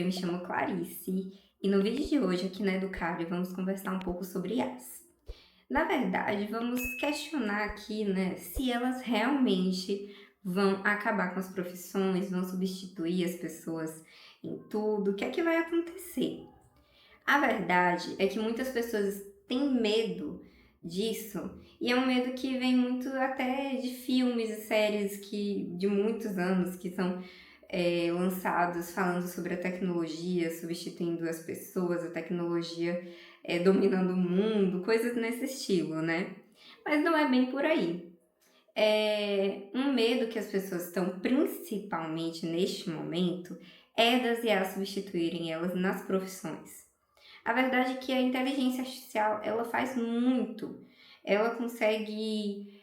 eu me chamo Clarice e no vídeo de hoje aqui na Educare vamos conversar um pouco sobre IAs. Na verdade, vamos questionar aqui, né, se elas realmente vão acabar com as profissões, vão substituir as pessoas em tudo, o que é que vai acontecer? A verdade é que muitas pessoas têm medo disso e é um medo que vem muito até de filmes e séries que de muitos anos que são lançados falando sobre a tecnologia substituindo as pessoas, a tecnologia dominando o mundo, coisas nesse estilo, né? Mas não é bem por aí. Um medo que as pessoas estão principalmente neste momento é das IAs substituírem elas nas profissões. A verdade é que a inteligência artificial, ela faz muito. Ela consegue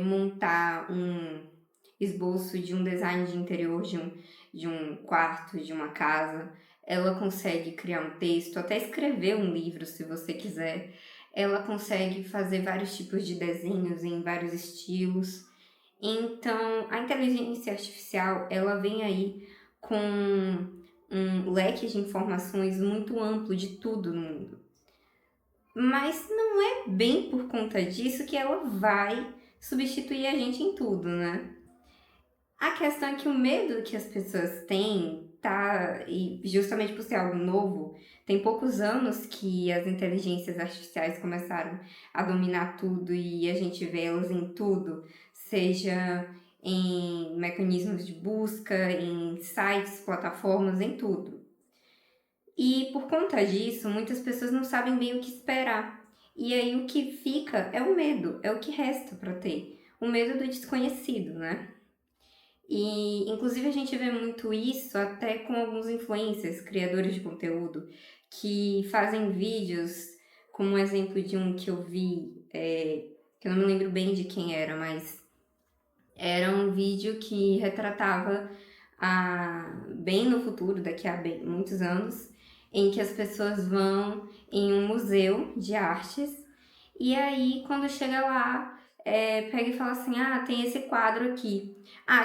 montar um esboço de um design de interior de um quarto, de uma casa. Ela consegue criar um texto, até escrever um livro, se você quiser. Ela consegue fazer vários tipos de desenhos em vários estilos. Então, a inteligência artificial, ela vem aí com um leque de informações muito amplo de tudo no mundo. Mas não é bem por conta disso que ela vai substituir a gente em tudo, né? A questão é que o medo que as pessoas têm tá, e justamente por ser algo novo, tem poucos anos que as inteligências artificiais começaram a dominar tudo e a gente vê elas em tudo, seja em mecanismos de busca, em sites, plataformas, em tudo. E por conta disso, muitas pessoas não sabem bem o que esperar. E aí o que fica é o medo, é o que resta para ter. O medo do desconhecido, né? E inclusive a gente vê muito isso até com alguns influencers, criadores de conteúdo, que fazem vídeos, como um exemplo de um que eu vi, que eu não me lembro bem de quem era, mas era um vídeo que retratava bem no futuro, daqui a muitos anos, em que as pessoas vão em um museu de artes e aí quando chega lá, pega e fala assim, tem esse quadro aqui.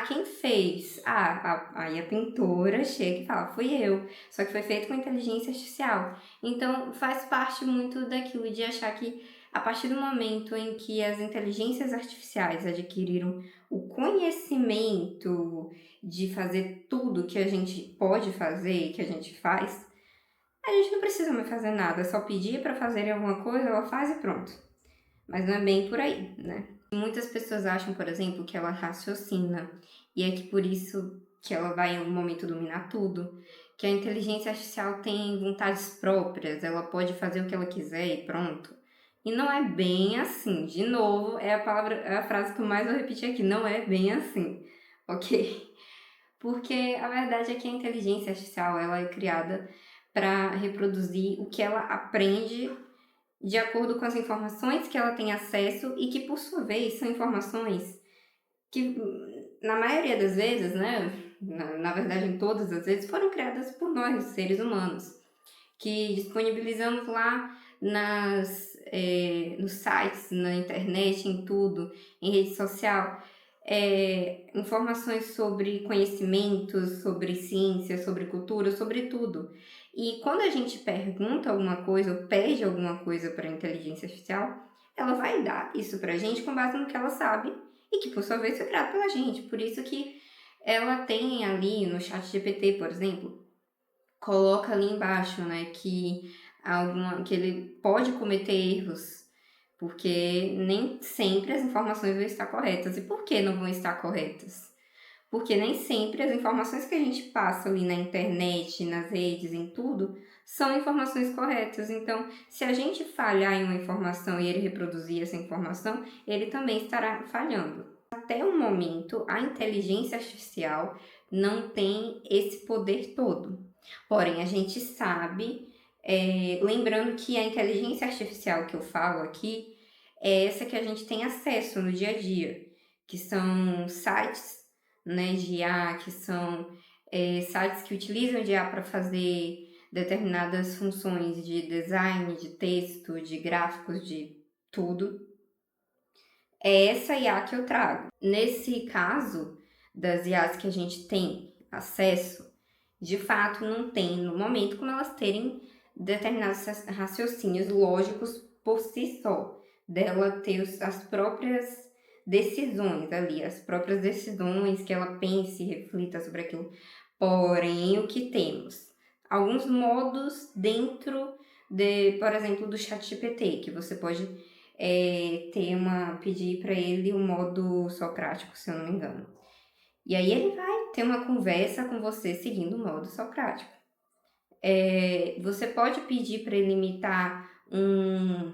Quem fez? Aí a pintora chega e fala, fui eu. Só que foi feito com inteligência artificial. Então faz parte muito daquilo de achar que a partir do momento em que as inteligências artificiais adquiriram o conhecimento de fazer tudo que a gente pode fazer e que a gente faz, a gente não precisa mais fazer nada, é só pedir para fazerem alguma coisa, ela faz e pronto. Mas não é bem por aí, né? Muitas pessoas acham, por exemplo, que ela raciocina e é que por isso que ela vai em algum momento dominar tudo, que a inteligência artificial tem vontades próprias, ela pode fazer o que ela quiser e pronto. E não é bem assim. De novo, é a frase que eu mais vou repetir aqui, não é bem assim, ok? Porque a verdade é que a inteligência artificial ela é criada para reproduzir o que ela aprende de acordo com as informações que ela tem acesso e que, por sua vez, são informações que, na maioria das vezes, né, na verdade em todas as vezes, foram criadas por nós, seres humanos, que disponibilizamos lá nos sites, na internet, em tudo, em rede social, informações sobre conhecimentos, sobre ciência, sobre cultura, sobre tudo. E quando a gente pergunta alguma coisa ou pede alguma coisa para a inteligência artificial, ela vai dar isso para a gente com base no que ela sabe e que, por sua vez, foi criado pela gente. Por isso que ela tem ali no chat GPT, por exemplo, coloca ali embaixo, né, que ele pode cometer erros, porque nem sempre as informações vão estar corretas. E por que não vão estar corretas? Porque nem sempre as informações que a gente passa ali na internet, nas redes, em tudo, são informações corretas. Então, se a gente falhar em uma informação e ele reproduzir essa informação, ele também estará falhando. Até o momento, a inteligência artificial não tem esse poder todo. Porém, a gente sabe, lembrando que a inteligência artificial que eu falo aqui é essa que a gente tem acesso no dia a dia, que são sites, né, de IA, que são sites que utilizam de IA para fazer determinadas funções de design, de texto, de gráficos, de tudo. É essa IA que eu trago. Nesse caso das IAs que a gente tem acesso, de fato não tem no momento como elas terem determinados raciocínios lógicos por si só, dela ter as próprias decisões ali, as próprias decisões que ela pense e reflita sobre aquilo. Porém, o que temos? Alguns modos dentro por exemplo, do ChatGPT, que você pode pedir para ele o modo socrático, se eu não me engano. E aí ele vai ter uma conversa com você seguindo o modo socrático. Você pode pedir para ele imitar um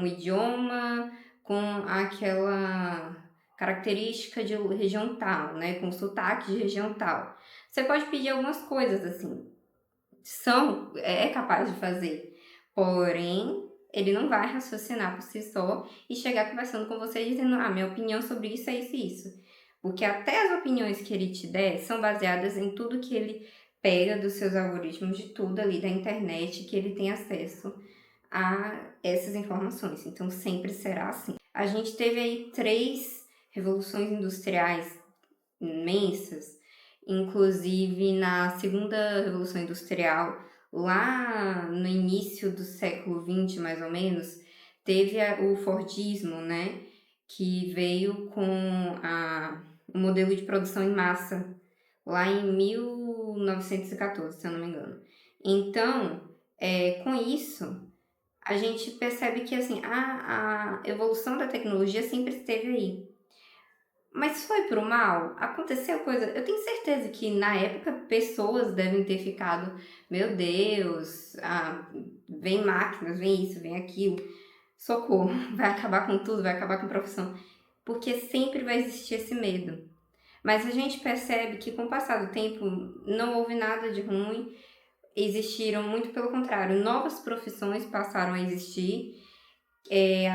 idioma com aquela característica de região tal, né? Com sotaque de região tal. Você pode pedir algumas coisas assim. É capaz de fazer. Porém, ele não vai raciocinar por si só e chegar conversando com você dizendo, minha opinião sobre isso é isso e isso. Porque até as opiniões que ele te der são baseadas em tudo que ele pega dos seus algoritmos, de tudo ali da internet, que ele tem acesso a essas informações. Então, sempre será assim. A gente teve aí 3 revoluções industriais imensas, inclusive na segunda revolução industrial, lá no início do século XX, mais ou menos, teve o Fordismo, né, que veio com o modelo de produção em massa, lá em 1914, se eu não me engano. Então, com isso, a gente percebe que assim, a evolução da tecnologia sempre esteve aí. Mas foi pro mal? Aconteceu coisa. Eu tenho certeza que na época pessoas devem ter ficado, meu Deus, vem máquinas, vem isso, vem aquilo, socorro, vai acabar com tudo, vai acabar com a profissão. Porque sempre vai existir esse medo. Mas a gente percebe que com o passar do tempo não houve nada de ruim, existiram, muito pelo contrário, novas profissões passaram a existir,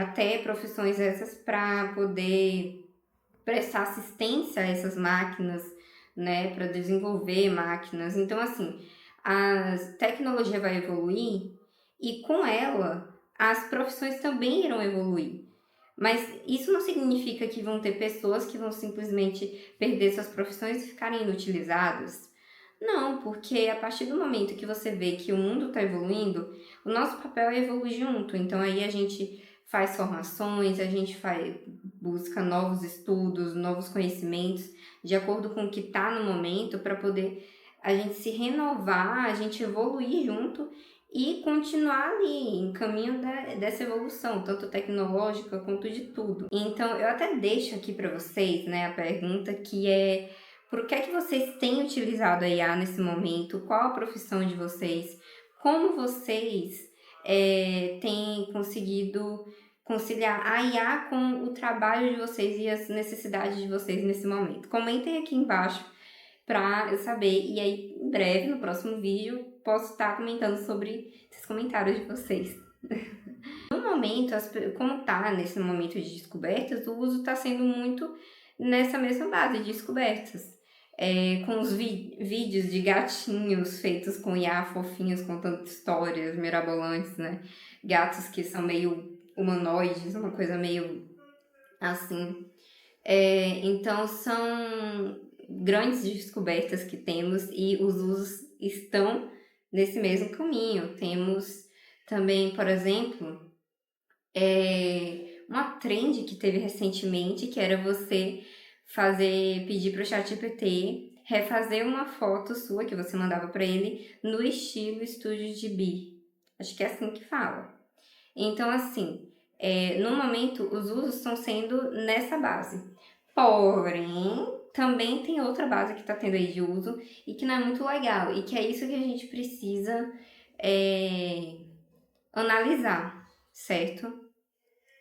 até profissões essas para poder prestar assistência a essas máquinas, né, para desenvolver máquinas. Então, assim, a tecnologia vai evoluir e com ela as profissões também irão evoluir. Mas isso não significa que vão ter pessoas que vão simplesmente perder suas profissões e ficarem inutilizadas. Não, porque a partir do momento que você vê que o mundo está evoluindo, o nosso papel é evoluir junto. Então aí a gente faz formações, a gente busca novos estudos, novos conhecimentos, de acordo com o que está no momento, para poder a gente se renovar, a gente evoluir junto e continuar ali em caminho dessa evolução, tanto tecnológica quanto de tudo. Então eu até deixo aqui para vocês, né, a pergunta que é: por que é que vocês têm utilizado a IA nesse momento? Qual a profissão de vocês? Como vocês têm conseguido conciliar a IA com o trabalho de vocês e as necessidades de vocês nesse momento? Comentem aqui embaixo para eu saber. E aí, em breve, no próximo vídeo, posso estar comentando sobre esses comentários de vocês. No momento, como está nesse momento de descobertas, o uso está sendo muito nessa mesma base de descobertas. Com os vídeos de gatinhos feitos com IA fofinhos, contando histórias mirabolantes, né? Gatos que são meio humanoides, uma coisa meio assim. Então, são grandes descobertas que temos e os usos estão nesse mesmo caminho. Temos também, por exemplo, uma trend que teve recentemente, que era você pedir para o ChatGPT refazer uma foto sua que você mandava para ele no estilo Estúdio Ghibli. Acho que é assim que fala. Então, assim, no momento, os usos estão sendo nessa base. Porém, também tem outra base que está tendo aí de uso e que não é muito legal. E que é isso que a gente precisa analisar, certo?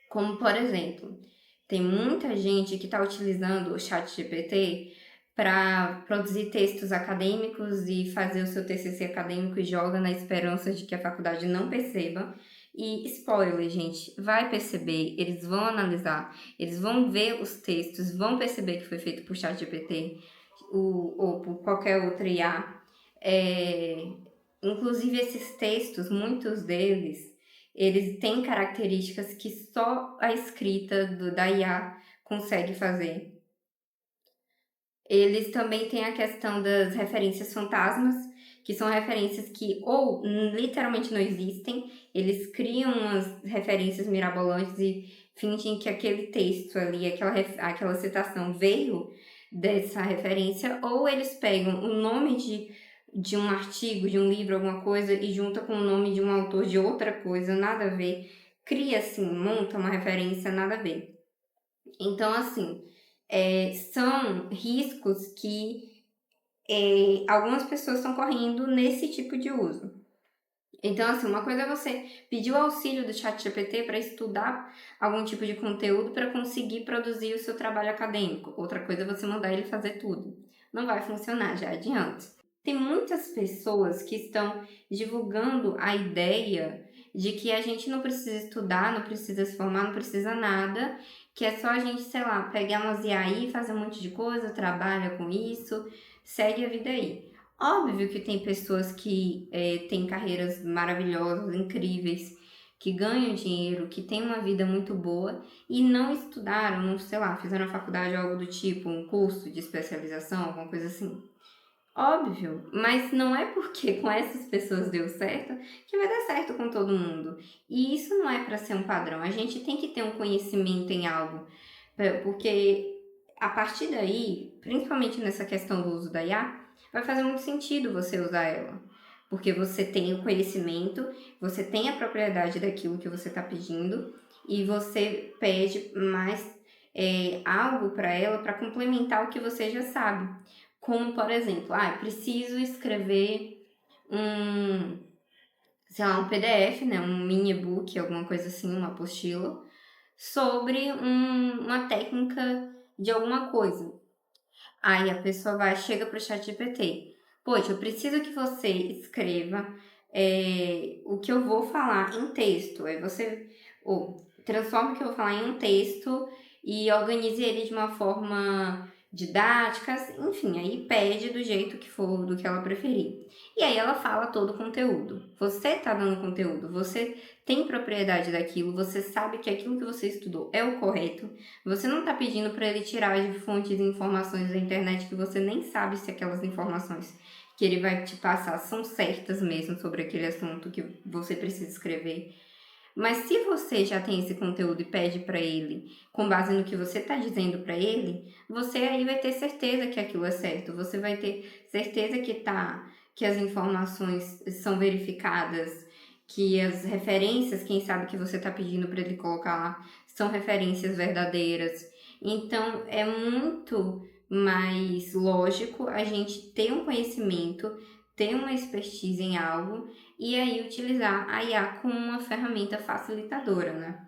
Como, por exemplo, tem muita gente que está utilizando o ChatGPT para produzir textos acadêmicos e fazer o seu TCC acadêmico e joga na esperança de que a faculdade não perceba. E spoiler, gente, vai perceber, eles vão analisar, eles vão ver os textos, vão perceber que foi feito por ChatGPT ou por qualquer outra IA. Inclusive esses textos, muitos deles, eles têm características que só a escrita da IA consegue fazer. Eles também têm a questão das referências fantasmas, que são referências que ou literalmente não existem, eles criam umas referências mirabolantes e fingem que aquele texto ali, aquela citação veio dessa referência, ou eles pegam o nome de um artigo, de um livro, alguma coisa, e junta com o nome de um autor de outra coisa, nada a ver, cria assim, monta uma referência, nada a ver. Então, assim, são riscos que algumas pessoas estão correndo nesse tipo de uso. Então, assim, uma coisa é você pedir o auxílio do ChatGPT para estudar algum tipo de conteúdo para conseguir produzir o seu trabalho acadêmico. Outra coisa é você mandar ele fazer tudo. Não vai funcionar, já adianto. Tem muitas pessoas que estão divulgando a ideia de que a gente não precisa estudar, não precisa se formar, não precisa nada, que é só a gente, sei lá, pegar umas IA aí, fazer um monte de coisa, trabalha com isso, segue a vida aí. Óbvio que tem pessoas que têm carreiras maravilhosas, incríveis, que ganham dinheiro, que têm uma vida muito boa e não estudaram, não, sei lá, fizeram a faculdade ou algo do tipo, um curso de especialização, alguma coisa assim. Óbvio, mas não é porque com essas pessoas deu certo que vai dar certo com todo mundo. E isso não é para ser um padrão. A gente tem que ter um conhecimento em algo, porque a partir daí, principalmente nessa questão do uso da IA, vai fazer muito sentido você usar ela. Porque você tem o conhecimento, você tem a propriedade daquilo que você está pedindo e você pede mais algo para ela para complementar o que você já sabe. Como, por exemplo, preciso escrever um, sei lá, um PDF, né, um mini e-book, alguma coisa assim, uma apostila, sobre uma técnica de alguma coisa. Aí a pessoa chega pro chat GPT. Poxa, eu preciso que você escreva o que eu vou falar em texto. Aí você transforma o que eu vou falar em um texto e organize ele de uma forma didática, enfim, aí pede do jeito que for, do que ela preferir. E aí ela fala todo o conteúdo. Você tá dando conteúdo, você tem propriedade daquilo, você sabe que aquilo que você estudou é o correto. Você não está pedindo para ele tirar de fontes de informações da internet que você nem sabe se aquelas informações que ele vai te passar são certas mesmo sobre aquele assunto que você precisa escrever. Mas se você já tem esse conteúdo e pede para ele, com base no que você está dizendo para ele, você aí vai ter certeza que aquilo é certo. Você vai ter certeza que as informações são verificadas, que as referências, quem sabe que você está pedindo para ele colocar lá, são referências verdadeiras. Então é muito mais lógico a gente ter um conhecimento, ter uma expertise em algo e aí utilizar a IA como uma ferramenta facilitadora, né?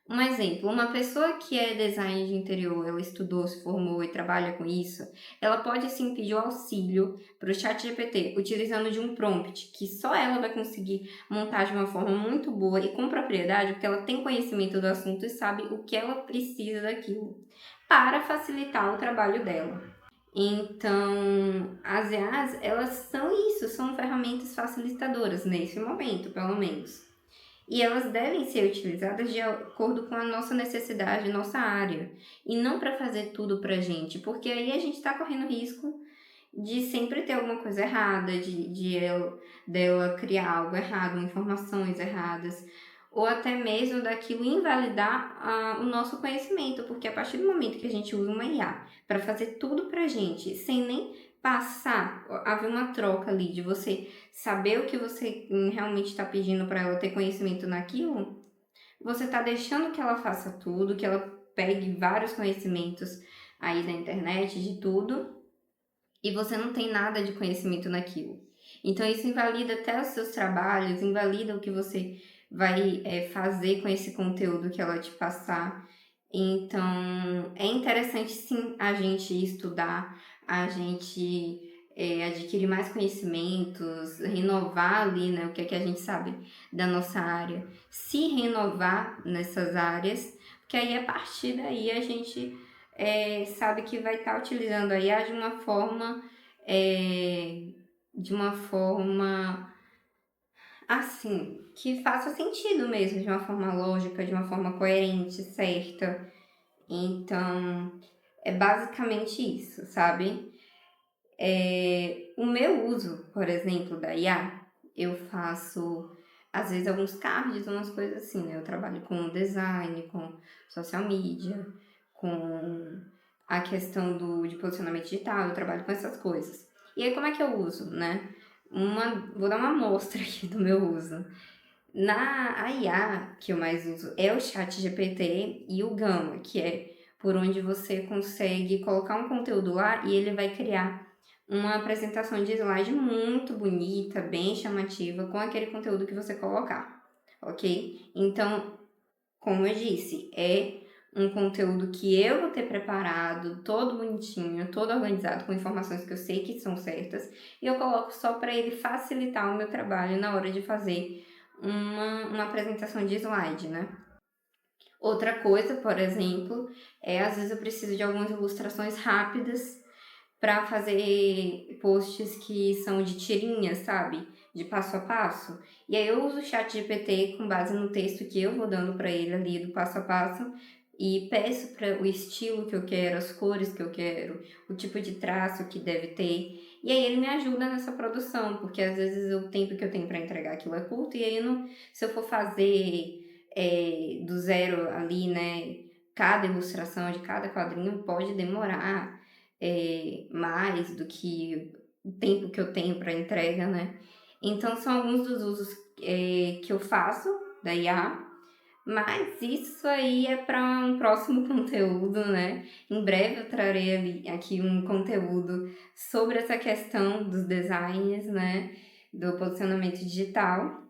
Um exemplo, uma pessoa que é designer de interior, ela estudou, se formou e trabalha com isso, ela pode sim pedir o auxílio para o chat GPT, utilizando de um prompt que só ela vai conseguir montar de uma forma muito boa e com propriedade, porque ela tem conhecimento do assunto e sabe o que ela precisa daquilo, para facilitar o trabalho dela. Então, as IAs, elas são isso, são ferramentas facilitadoras, nesse momento, pelo menos. E elas devem ser utilizadas de acordo com a nossa necessidade, nossa área. E não para fazer tudo pra gente, porque aí a gente está correndo risco de sempre ter alguma coisa errada, dela criar algo errado, informações erradas, ou até mesmo daquilo invalidar o nosso conhecimento, porque a partir do momento que a gente usa uma IA para fazer tudo pra gente, sem nem passar, haver uma troca ali de você saber o que você realmente está pedindo para ela ter conhecimento naquilo, você está deixando que ela faça tudo, que ela pegue vários conhecimentos aí da internet, de tudo, e você não tem nada de conhecimento naquilo. Então isso invalida até os seus trabalhos, invalida o que você vai fazer com esse conteúdo que ela te passar. Então é interessante sim a gente estudar, a gente adquirir mais conhecimentos, renovar ali, né, o que é que a gente sabe da nossa área, se renovar nessas áreas, porque aí a partir daí a gente sabe que vai estar utilizando a IA de uma forma assim, que faça sentido mesmo, de uma forma lógica, de uma forma coerente, certa. Então, É basicamente isso, sabe? O meu uso, por exemplo, da IA, eu faço, às vezes, alguns cards, umas coisas assim, né? Eu trabalho com design, com social media, com a questão de posicionamento digital, eu trabalho com essas coisas. E aí, como é que eu uso, né? Vou dar uma amostra aqui do meu uso. A IA que eu mais uso é o chat GPT e o Gama, que é por onde você consegue colocar um conteúdo lá e ele vai criar uma apresentação de slide muito bonita, bem chamativa, com aquele conteúdo que você colocar, ok? Então, como eu disse, é um conteúdo que eu vou ter preparado, todo bonitinho, todo organizado, com informações que eu sei que são certas, e eu coloco só para ele facilitar o meu trabalho na hora de fazer uma apresentação de slide, né? Outra coisa, por exemplo, às vezes eu preciso de algumas ilustrações rápidas para fazer posts que são de tirinhas, sabe? De passo a passo. E aí eu uso o chat GPT com base no texto que eu vou dando para ele ali do passo a passo e peço para o estilo que eu quero, as cores que eu quero, o tipo de traço que deve ter. E aí ele me ajuda nessa produção, porque às vezes o tempo que eu tenho para entregar aquilo é curto e aí não, se eu for fazer do zero ali, né, cada ilustração de cada quadrinho pode demorar mais do que o tempo que eu tenho para entrega, né? Então, são alguns dos usos que eu faço da IA, mas isso aí é para um próximo conteúdo, né? Em breve eu trarei aqui um conteúdo sobre essa questão dos designs, né? Do posicionamento digital.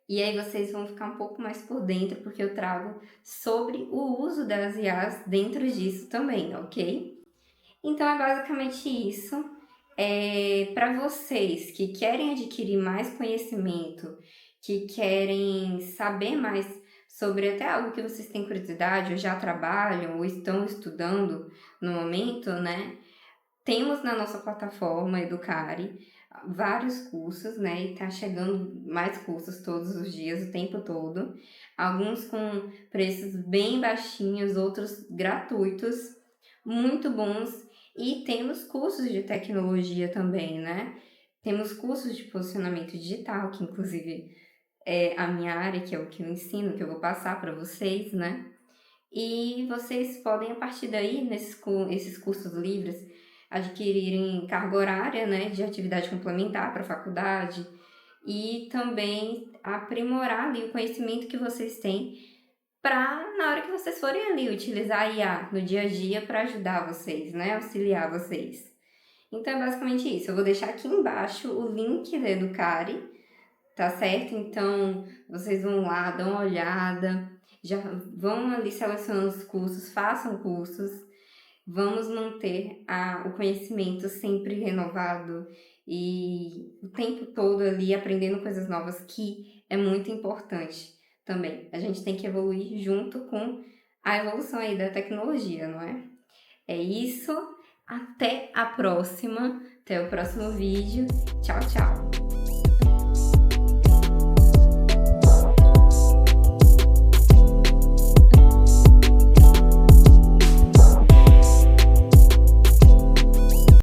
E aí vocês vão ficar um pouco mais por dentro, porque eu trago sobre o uso das IAs dentro disso também, ok? Então é basicamente isso. Para vocês que querem adquirir mais conhecimento, que querem saber mais sobre até algo que vocês têm curiosidade, ou já trabalham, ou estão estudando no momento, né? Temos na nossa plataforma Educare vários cursos, né? E tá chegando mais cursos todos os dias, o tempo todo. Alguns com preços bem baixinhos, outros gratuitos, muito bons. E temos cursos de tecnologia também, né? Temos cursos de posicionamento digital, que inclusive é a minha área, que é o que eu ensino, que eu vou passar para vocês, né? E vocês podem, a partir daí, esses cursos livres, adquirirem carga horária, né, de atividade complementar para a faculdade e também aprimorar ali o conhecimento que vocês têm para, na hora que vocês forem ali, utilizar a IA no dia a dia para ajudar vocês, né, auxiliar vocês. Então, é basicamente isso. Eu vou deixar aqui embaixo o link da Educare, tá certo? Então, vocês vão lá, dão uma olhada, já vão ali selecionando os cursos, façam cursos, vamos manter o conhecimento sempre renovado e o tempo todo ali aprendendo coisas novas, que é muito importante também. A gente tem que evoluir junto com a evolução aí da tecnologia, não é? É isso, até a próxima, até o próximo vídeo. Tchau, tchau!